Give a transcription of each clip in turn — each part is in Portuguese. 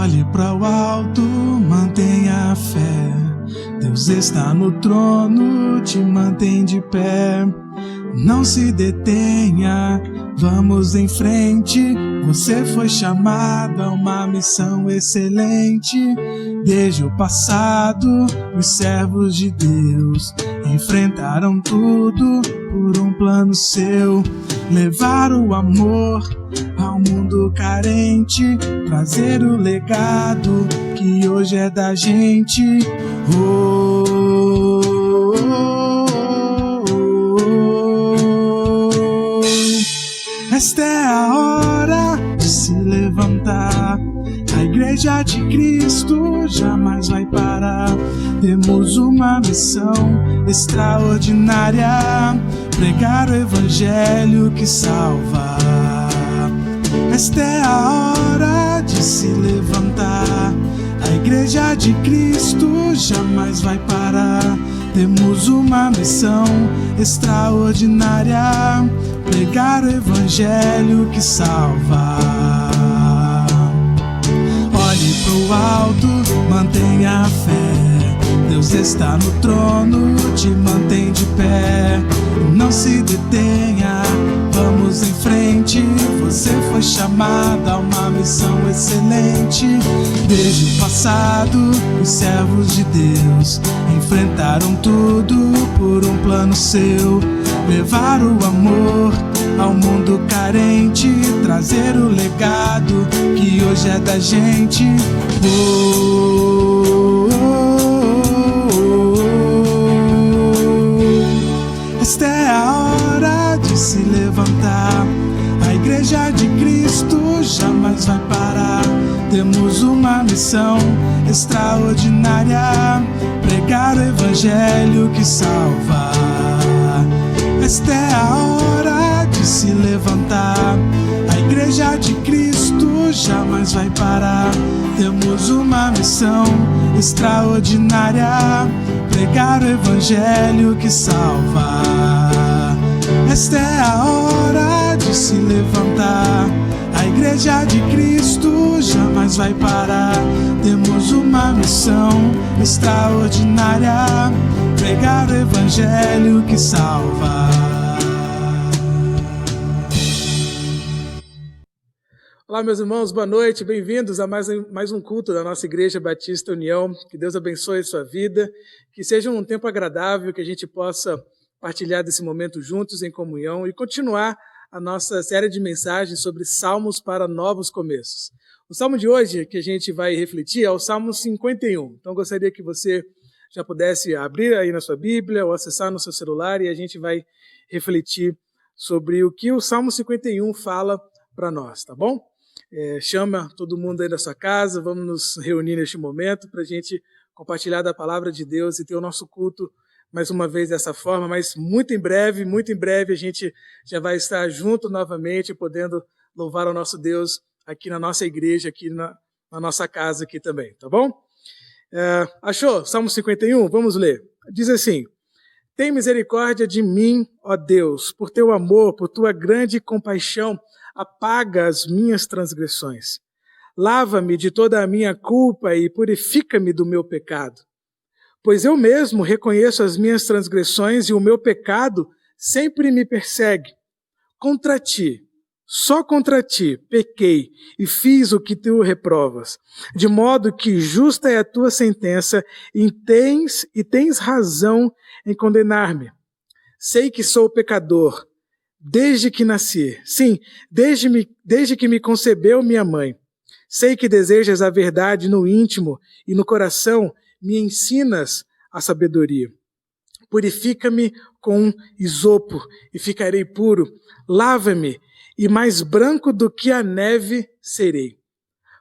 Olhe para o alto, mantenha a fé. Deus está no trono, te mantém de pé. Não se detenha, vamos em frente. Você foi chamado a uma missão excelente. Desde o passado, os servos de Deus enfrentaram tudo por um plano seu. Levar o amor ao mundo carente, trazer o legado que hoje é da gente. Oh, oh, oh, oh. Esta é a hora de se levantar. A Igreja de Cristo jamais vai parar. Temos uma missão extraordinária: pregar o Evangelho que salva. Esta é a hora de se levantar. A Igreja de Cristo jamais vai parar. Temos uma missão extraordinária: pregar o Evangelho que salva. Olhe pro alto, mantenha a fé. Deus está no trono, te mantém de pé. Não se detenha, vamos em frente. Você foi chamado a uma missão excelente. Desde o passado, os servos de Deus enfrentaram tudo por um plano seu. Levar o amor ao mundo carente, trazer o legado que hoje é da gente. Oh, oh, oh, oh. Esta é a hora de se levantar. A Igreja de Cristo jamais vai parar. Temos uma missão extraordinária: pregar o Evangelho que salva. Esta é a hora de se levantar. A Igreja de Cristo jamais vai parar. Temos uma missão extraordinária: pregar o Evangelho que salva. Esta é a hora de se levantar. A Igreja de Cristo jamais vai parar. Temos uma missão extraordinária: pregar o Evangelho que salva. Olá, meus irmãos, boa noite, bem-vindos a mais um culto da nossa Igreja Batista União. Que Deus abençoe a sua vida, que seja um tempo agradável, que a gente possa partilhar desse momento juntos em comunhão e continuar a nossa série de mensagens sobre salmos para novos começos. O salmo de hoje que a gente vai refletir é o Salmo 51. Então, gostaria que você já pudesse abrir aí na sua Bíblia ou acessar no seu celular e a gente vai refletir sobre o que o Salmo 51 fala para nós, tá bom? Chama todo mundo aí da sua casa, vamos nos reunir neste momento para a gente compartilhar da palavra de Deus e ter o nosso culto mais uma vez dessa forma, mas muito em breve a gente já vai estar junto novamente, podendo louvar ao nosso Deus aqui na nossa igreja, aqui na nossa casa aqui também, tá bom? Achou? Salmo 51? Vamos ler. Diz assim: tem misericórdia de mim, ó Deus, por teu amor, por tua grande compaixão, apaga as minhas transgressões. Lava-me de toda a minha culpa e purifica-me do meu pecado. Pois eu mesmo reconheço as minhas transgressões e o meu pecado sempre me persegue. Contra ti, só contra ti, pequei e fiz o que tu reprovas, de modo que justa é a tua sentença e tens razão em condenar-me. Sei que sou pecador, desde que nasci, sim, desde que me concebeu minha mãe. Sei que desejas a verdade no íntimo e no coração me ensinas a sabedoria. Purifica-me com isopo e ficarei puro. Lava-me e mais branco do que a neve serei.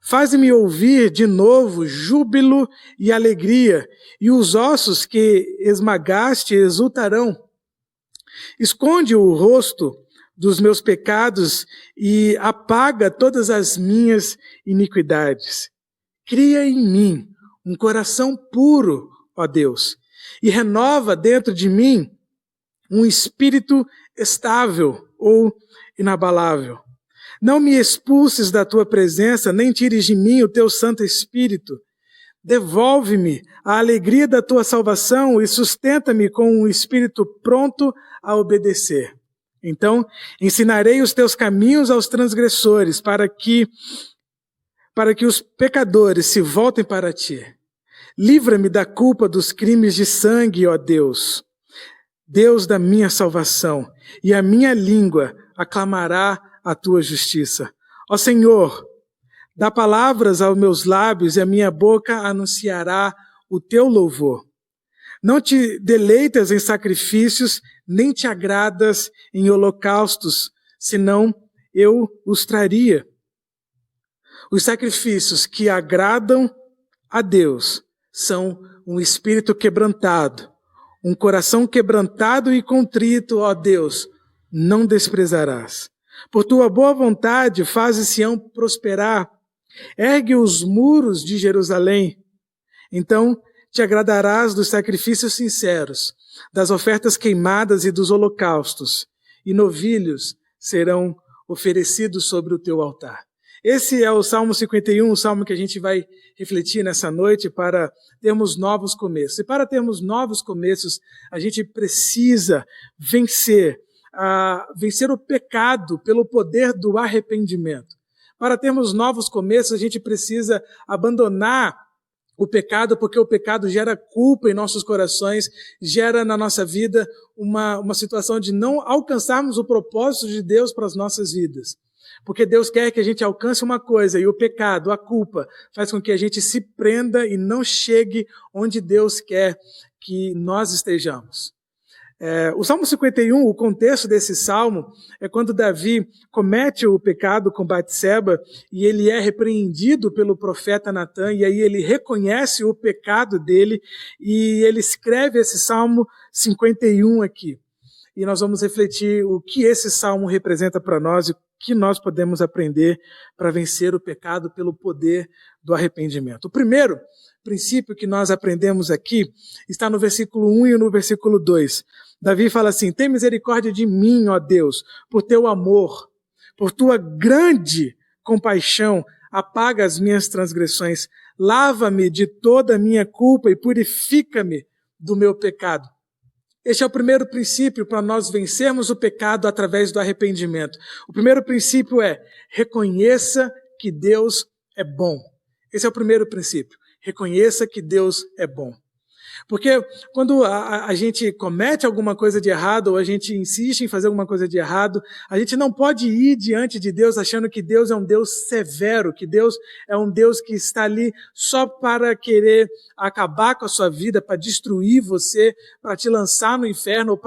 Faz-me ouvir de novo júbilo e alegria, e os ossos que esmagaste exultarão. Esconde o rosto dos meus pecados e apaga todas as minhas iniquidades. Cria em mim um coração puro, ó Deus, e renova dentro de mim um espírito estável ou inabalável. Não me expulses da tua presença, nem tires de mim o teu Santo Espírito. Devolve-me a alegria da tua salvação e sustenta-me com um espírito pronto a obedecer. Então, ensinarei os teus caminhos aos transgressores, para que os pecadores se voltem para ti. Livra-me da culpa dos crimes de sangue, ó Deus, Deus da minha salvação, e a minha língua aclamará a tua justiça. Ó Senhor, dá palavras aos meus lábios e a minha boca anunciará o teu louvor. Não te deleitas em sacrifícios, nem te agradas em holocaustos, senão eu os traria. Os sacrifícios que agradam a Deus são um espírito quebrantado, um coração quebrantado e contrito, ó Deus, não desprezarás. Por tua boa vontade, fazes Sião prosperar, ergue os muros de Jerusalém. Então te agradarás dos sacrifícios sinceros, das ofertas queimadas e dos holocaustos, e novilhos serão oferecidos sobre o teu altar. Esse é o Salmo 51, o salmo que a gente vai refletir nessa noite para termos novos começos. E para termos novos começos, a gente precisa vencer o pecado pelo poder do arrependimento. Para termos novos começos, a gente precisa abandonar o pecado, porque o pecado gera culpa em nossos corações, gera na nossa vida uma situação de não alcançarmos o propósito de Deus para as nossas vidas. Porque Deus quer que a gente alcance uma coisa, e o pecado, a culpa, faz com que a gente se prenda e não chegue onde Deus quer que nós estejamos. O Salmo 51, o contexto desse salmo, é quando Davi comete o pecado com Batseba e ele é repreendido pelo profeta Natã, e aí ele reconhece o pecado dele e ele escreve esse Salmo 51 aqui. E nós vamos refletir o que esse salmo representa para nós e o que nós podemos aprender para vencer o pecado pelo poder do arrependimento. O primeiro princípio que nós aprendemos aqui está no versículo 1 e no versículo 2. Davi fala assim: tem misericórdia de mim, ó Deus, por teu amor, por tua grande compaixão, apaga as minhas transgressões, lava-me de toda a minha culpa e purifica-me do meu pecado. Este é o primeiro princípio para nós vencermos o pecado através do arrependimento. O primeiro princípio é: reconheça que Deus é bom. Esse é o primeiro princípio. Reconheça que Deus é bom. Porque quando a gente comete alguma coisa de errado, ou a gente insiste em fazer alguma coisa de errado, a gente não pode ir diante de Deus achando que Deus é um Deus severo, que Deus é um Deus que está ali só para querer acabar com a sua vida, para destruir você, para te lançar no inferno,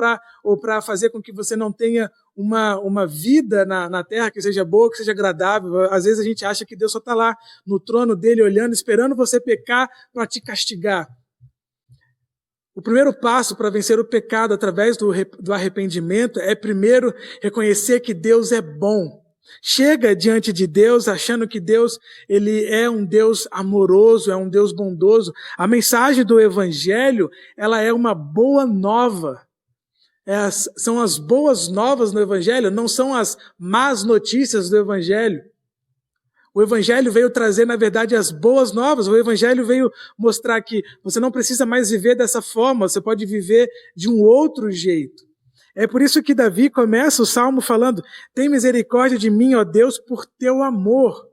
ou para fazer com que você não tenha uma vida na terra que seja boa, que seja agradável. Às vezes a gente acha que Deus só está lá no trono dele, olhando, esperando você pecar para te castigar. O primeiro passo para vencer o pecado através do arrependimento é primeiro reconhecer que Deus é bom. Chega diante de Deus achando que Deus ele é um Deus amoroso, é um Deus bondoso. A mensagem do Evangelho, ela é uma boa nova. São as boas novas no Evangelho, não são as más notícias do Evangelho. O Evangelho veio trazer, na verdade, as boas novas. O Evangelho veio mostrar que você não precisa mais viver dessa forma, você pode viver de um outro jeito. É por isso que Davi começa o salmo falando: tem misericórdia de mim, ó Deus, por teu amor.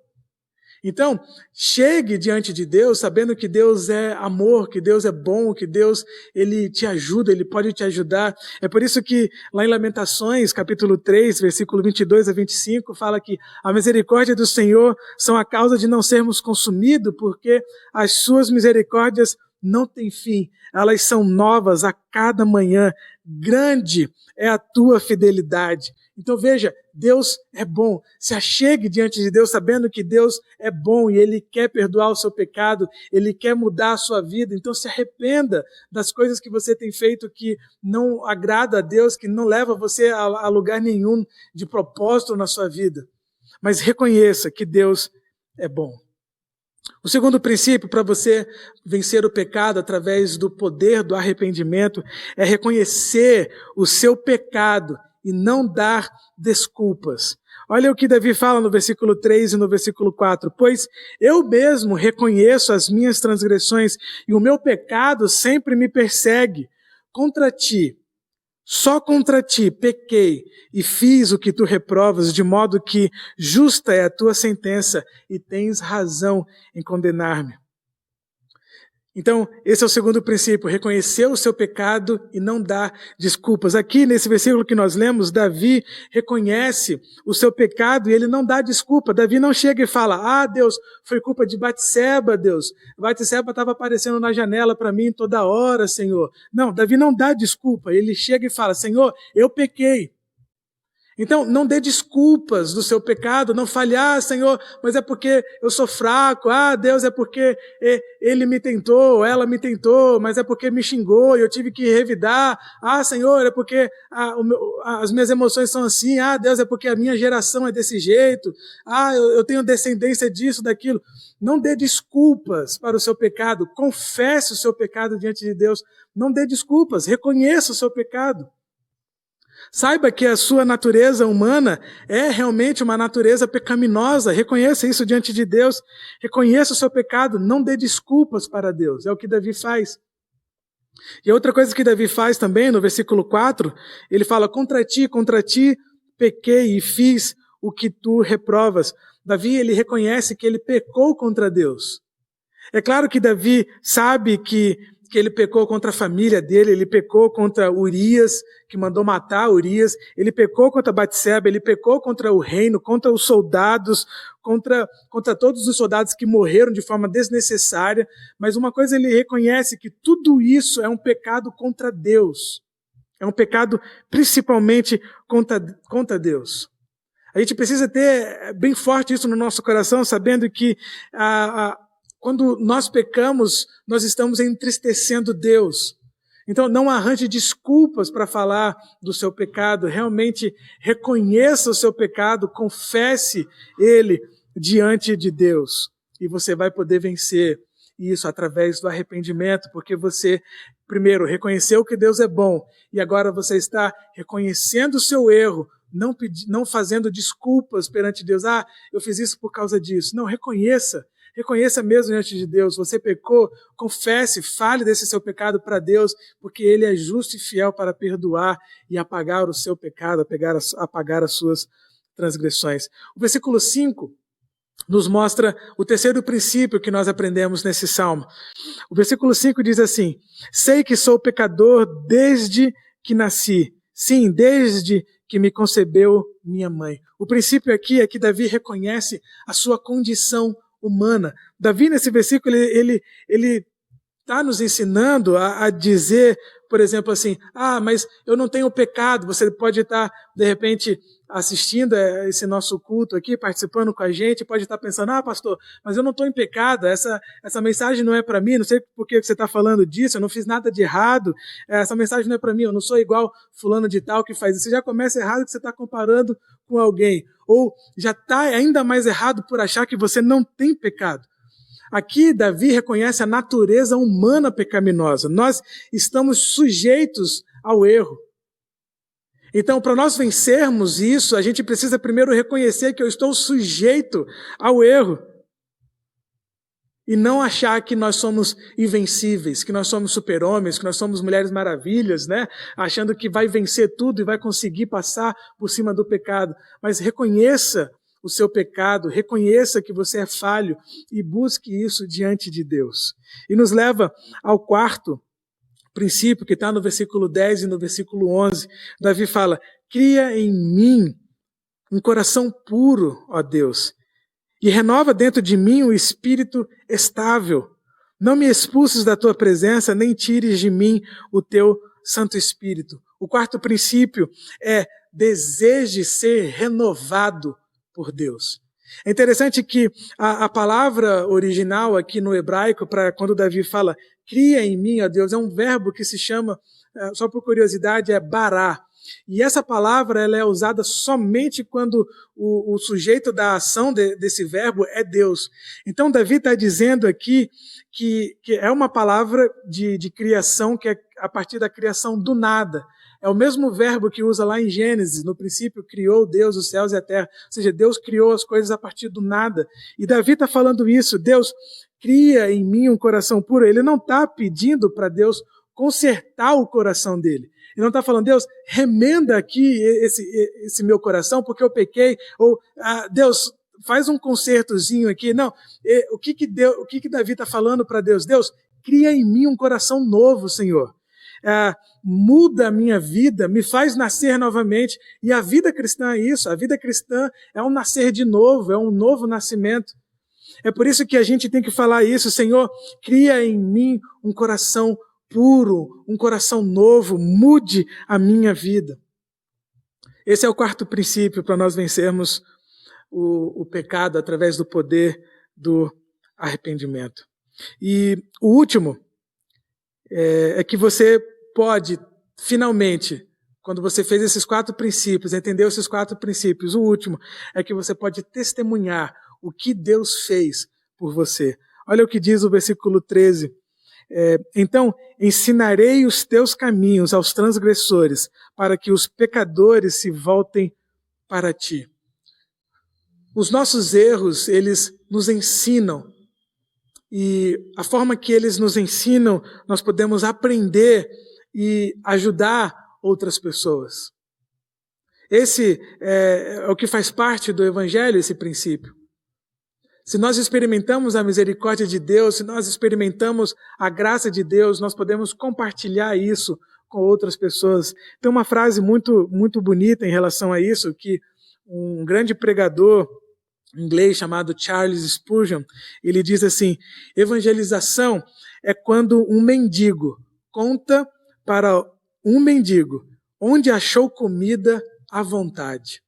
Então, chegue diante de Deus sabendo que Deus é amor, que Deus é bom, que Deus ele te ajuda, Ele pode te ajudar. É por isso que lá em Lamentações, capítulo 3, versículo 22 a 25, fala que a misericórdia do Senhor são a causa de não sermos consumidos, porque as suas misericórdias não têm fim. Elas são novas a cada manhã. Grande é a tua fidelidade. Então veja, Deus é bom. Se achegue diante de Deus sabendo que Deus é bom e Ele quer perdoar o seu pecado, Ele quer mudar a sua vida. Então se arrependa das coisas que você tem feito que não agrada a Deus, que não leva você a lugar nenhum de propósito na sua vida. Mas reconheça que Deus é bom. O segundo princípio para você vencer o pecado através do poder do arrependimento é reconhecer o seu pecado e não dar desculpas. Olha o que Davi fala no versículo 3 e no versículo 4. Pois eu mesmo reconheço as minhas transgressões e o meu pecado sempre me persegue. Contra ti, só contra ti pequei e fiz o que tu reprovas, de modo que justa é a tua sentença e tens razão em condenar-me. Então, esse é o segundo princípio, reconhecer o seu pecado e não dar desculpas. Aqui, nesse versículo que nós lemos, Davi reconhece o seu pecado e ele não dá desculpa. Davi não chega e fala, Deus, foi culpa de Batseba, Deus. Batseba estava aparecendo na janela para mim toda hora, Senhor. Não, Davi não dá desculpa. Ele chega e fala, Senhor, eu pequei. Então, não dê desculpas do seu pecado, não fale, Senhor, mas é porque eu sou fraco, Deus, é porque ele me tentou, ela me tentou, mas é porque me xingou e eu tive que revidar, Senhor, é porque as minhas emoções são assim, Deus, é porque a minha geração é desse jeito, eu tenho descendência disso, daquilo. Não dê desculpas para o seu pecado, confesse o seu pecado diante de Deus, não dê desculpas, reconheça o seu pecado. Saiba que a sua natureza humana é realmente uma natureza pecaminosa. Reconheça isso diante de Deus. Reconheça o seu pecado. Não dê desculpas para Deus. É o que Davi faz. E outra coisa que Davi faz também, no versículo 4, ele fala, contra ti, pequei e fiz o que tu reprovas. Davi, ele reconhece que ele pecou contra Deus. É claro que Davi sabe que ele pecou contra a família dele, ele pecou contra Urias, que mandou matar Urias, ele pecou contra Batseba, ele pecou contra o reino, contra os soldados, contra todos os soldados que morreram de forma desnecessária, mas uma coisa ele reconhece, que tudo isso é um pecado contra Deus, é um pecado principalmente contra Deus. A gente precisa ter bem forte isso no nosso coração, sabendo que quando nós pecamos, nós estamos entristecendo Deus. Então, não arranje desculpas para falar do seu pecado. Realmente reconheça o seu pecado, confesse ele diante de Deus. E você vai poder vencer isso através do arrependimento, porque você, primeiro, reconheceu que Deus é bom, e agora você está reconhecendo o seu erro, não fazendo desculpas perante Deus. Eu fiz isso por causa disso. Não, reconheça mesmo diante de Deus. Você pecou, confesse, fale desse seu pecado para Deus, porque Ele é justo e fiel para perdoar e apagar o seu pecado, apagar as suas transgressões. O versículo 5 nos mostra o terceiro princípio que nós aprendemos nesse salmo. O versículo 5 diz assim, sei que sou pecador desde que nasci, sim, desde que me concebeu minha mãe. O princípio aqui é que Davi reconhece a sua condição humana. Davi, nesse versículo, ele está nos ensinando a dizer, por exemplo, assim, mas eu não tenho pecado. Você pode estar, de repente, assistindo esse nosso culto aqui, participando com a gente, pode estar pensando, pastor, mas eu não estou em pecado, essa mensagem não é para mim, não sei por que você está falando disso, eu não fiz nada de errado, essa mensagem não é para mim, eu não sou igual fulano de tal que faz isso. Você já começa errado que você está comparando com alguém, ou já está ainda mais errado por achar que você não tem pecado. Aqui, Davi reconhece a natureza humana pecaminosa. Nós estamos sujeitos ao erro. Então, para nós vencermos isso, a gente precisa primeiro reconhecer que eu estou sujeito ao erro. E não achar que nós somos invencíveis, que nós somos super-homens, que nós somos mulheres maravilhas, né? Achando que vai vencer tudo e vai conseguir passar por cima do pecado. Mas reconheça o seu pecado, reconheça que você é falho e busque isso diante de Deus. E nos leva ao quarto princípio, que está no versículo 10 e no versículo 11. Davi fala, cria em mim um coração puro, ó Deus, e renova dentro de mim um espírito estável. Não me expulses da tua presença, nem tires de mim o teu Santo Espírito. O quarto princípio é deseje ser renovado por Deus. É interessante que a palavra original aqui no hebraico, para quando Davi fala, cria em mim, ó Deus, é um verbo que se chama, só por curiosidade, é bará. E essa palavra ela é usada somente quando o sujeito da ação desse verbo é Deus. Então Davi está dizendo aqui que é uma palavra de criação que é a partir da criação do nada. É o mesmo verbo que usa lá em Gênesis. No princípio criou Deus os céus e a terra. Ou seja, Deus criou as coisas a partir do nada. E Davi está falando isso. Deus cria em mim um coração puro. Ele não está pedindo para Deus consertar o coração dele. Ele não está falando, Deus, remenda aqui esse meu coração porque eu pequei. Ou, Deus, faz um consertozinho aqui. Não, o que Davi está falando para Deus? Deus, cria em mim um coração novo, Senhor. Muda a minha vida, me faz nascer novamente. E a vida cristã é isso. A vida cristã é um nascer de novo, é um novo nascimento. É por isso que a gente tem que falar isso, Senhor, cria em mim um coração puro, um coração novo, mude a minha vida. Esse é o quarto princípio para nós vencermos o pecado através do poder do arrependimento. E o último é que você pode, finalmente, quando você fez esses 4 princípios, entendeu esses 4 princípios, o último é que você pode testemunhar o que Deus fez por você. Olha o que diz o versículo 13. Então, ensinarei os teus caminhos aos transgressores, para que os pecadores se voltem para ti. Os nossos erros, eles nos ensinam. E a forma que eles nos ensinam, nós podemos aprender e ajudar outras pessoas. Esse é o que faz parte do Evangelho, esse princípio. Se nós experimentamos a misericórdia de Deus, se nós experimentamos a graça de Deus, nós podemos compartilhar isso com outras pessoas. Tem uma frase muito, muito bonita em relação a isso, que um grande pregador inglês chamado Charles Spurgeon, ele diz assim, evangelização é quando um mendigo conta para um mendigo onde achou comida à vontade.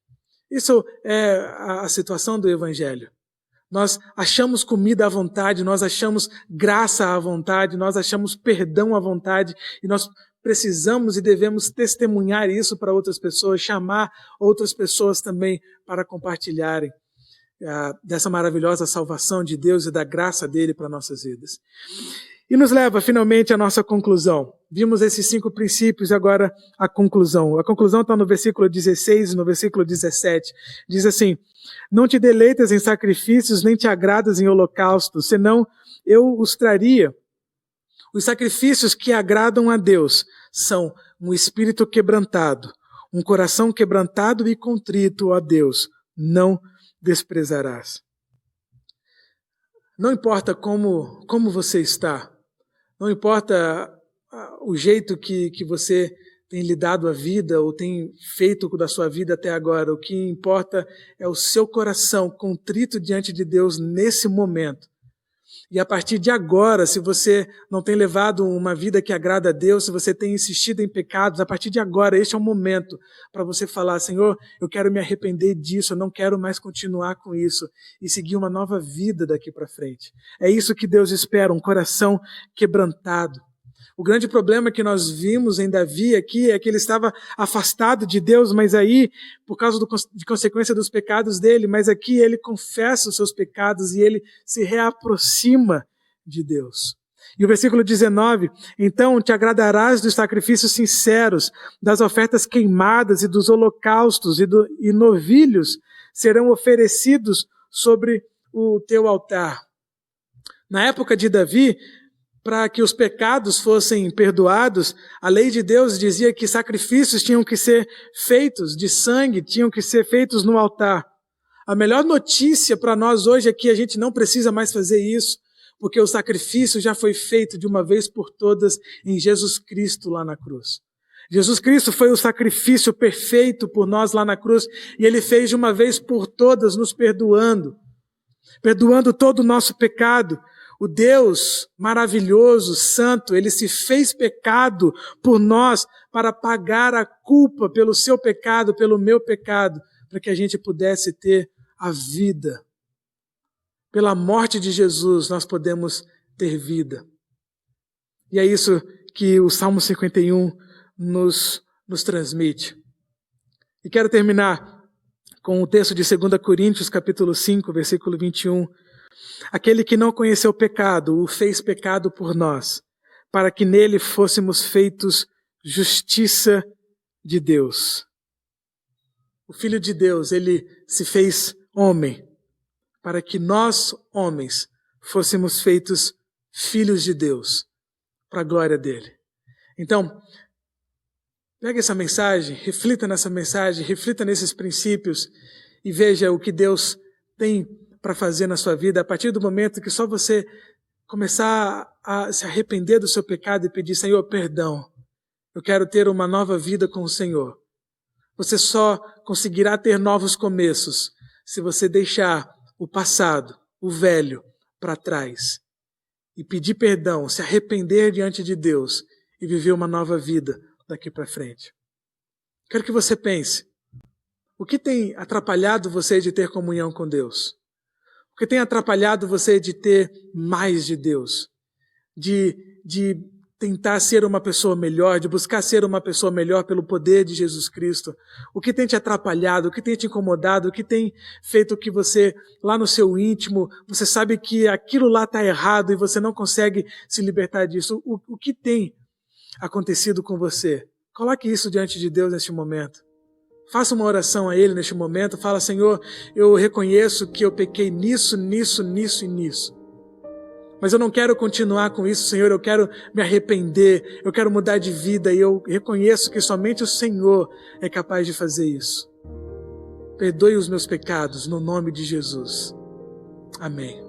Isso é a situação do Evangelho. Nós achamos comida à vontade, nós achamos graça à vontade, nós achamos perdão à vontade e nós precisamos e devemos testemunhar isso para outras pessoas, chamar outras pessoas também para compartilharem dessa maravilhosa salvação de Deus e da graça dele para nossas vidas. E nos leva finalmente à nossa conclusão. Vimos esses 5 princípios e agora a conclusão. A conclusão está no versículo 16 e no versículo 17. Diz assim, não te deleitas em sacrifícios, nem te agradas em holocaustos, senão eu os traria. Os sacrifícios que agradam a Deus são um espírito quebrantado, um coração quebrantado e contrito a Deus. Não desprezarás. Não importa como você está, não importa o jeito que você tem lidado a vida ou tem feito da sua vida até agora, o que importa é o seu coração contrito diante de Deus nesse momento. E a partir de agora, se você não tem levado uma vida que agrada a Deus, se você tem insistido em pecados, a partir de agora, este é o momento para você falar, Senhor, eu quero me arrepender disso, eu não quero mais continuar com isso e seguir uma nova vida daqui para frente. É isso que Deus espera, um coração quebrantado. O grande problema que nós vimos em Davi aqui é que ele estava afastado de Deus, mas aí, por causa de consequência dos pecados dele, mas aqui ele confessa os seus pecados e ele se reaproxima de Deus. E o versículo 19, então te agradarás dos sacrifícios sinceros, das ofertas queimadas e dos holocaustos e novilhos serão oferecidos sobre o teu altar. Na época de Davi, para que os pecados fossem perdoados, a lei de Deus dizia que sacrifícios tinham que ser feitos de sangue, tinham que ser feitos no altar. A melhor notícia para nós hoje é que a gente não precisa mais fazer isso, porque o sacrifício já foi feito de uma vez por todas em Jesus Cristo lá na cruz. Jesus Cristo foi o sacrifício perfeito por nós lá na cruz, e Ele fez de uma vez por todas nos perdoando todo o nosso pecado. O Deus maravilhoso, santo, Ele se fez pecado por nós para pagar a culpa pelo seu pecado, pelo meu pecado, para que a gente pudesse ter a vida. Pela morte de Jesus, nós podemos ter vida. E é isso que o Salmo 51 nos transmite. E quero terminar com o texto de 2 Coríntios, capítulo 5, versículo 21. Aquele que não conheceu o pecado, o fez pecado por nós, para que nele fôssemos feitos justiça de Deus. O Filho de Deus, ele se fez homem para que nós, homens, fôssemos feitos filhos de Deus, para a glória dele. Então, pegue essa mensagem, reflita nessa mensagem, reflita nesses princípios e veja o que Deus tem para fazer na sua vida a partir do momento que só você começar a se arrepender do seu pecado e pedir: Senhor, perdão, eu quero ter uma nova vida com o Senhor. Você só conseguirá ter novos começos se você deixar o passado, o velho, para trás e pedir perdão, se arrepender diante de Deus e viver uma nova vida daqui para frente. Quero que você pense: o que tem atrapalhado você de ter comunhão com Deus? O que tem atrapalhado você de ter mais de Deus? De tentar ser uma pessoa melhor, de buscar ser uma pessoa melhor pelo poder de Jesus Cristo? O que tem te atrapalhado, o que tem te incomodado, o que tem feito que você, lá no seu íntimo, você sabe que aquilo lá está errado e você não consegue se libertar disso? O que tem acontecido com você? Coloque isso diante de Deus neste momento. Faça uma oração a Ele neste momento. Fala: Senhor, eu reconheço que eu pequei nisso e nisso. Mas eu não quero continuar com isso, Senhor. Eu quero me arrepender, eu quero mudar de vida e eu reconheço que somente o Senhor é capaz de fazer isso. Perdoe os meus pecados no nome de Jesus. Amém.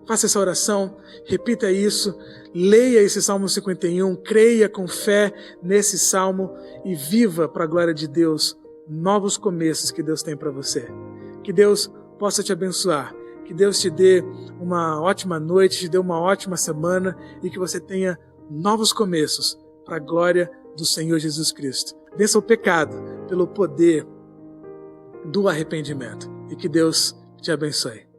Faça essa oração, repita isso, leia esse Salmo 51, creia com fé nesse Salmo e viva para a glória de Deus novos começos que Deus tem para você. Que Deus possa te abençoar, que Deus te dê uma ótima noite, te dê uma ótima semana e que você tenha novos começos para a glória do Senhor Jesus Cristo. Vença o pecado pelo poder do arrependimento e que Deus te abençoe.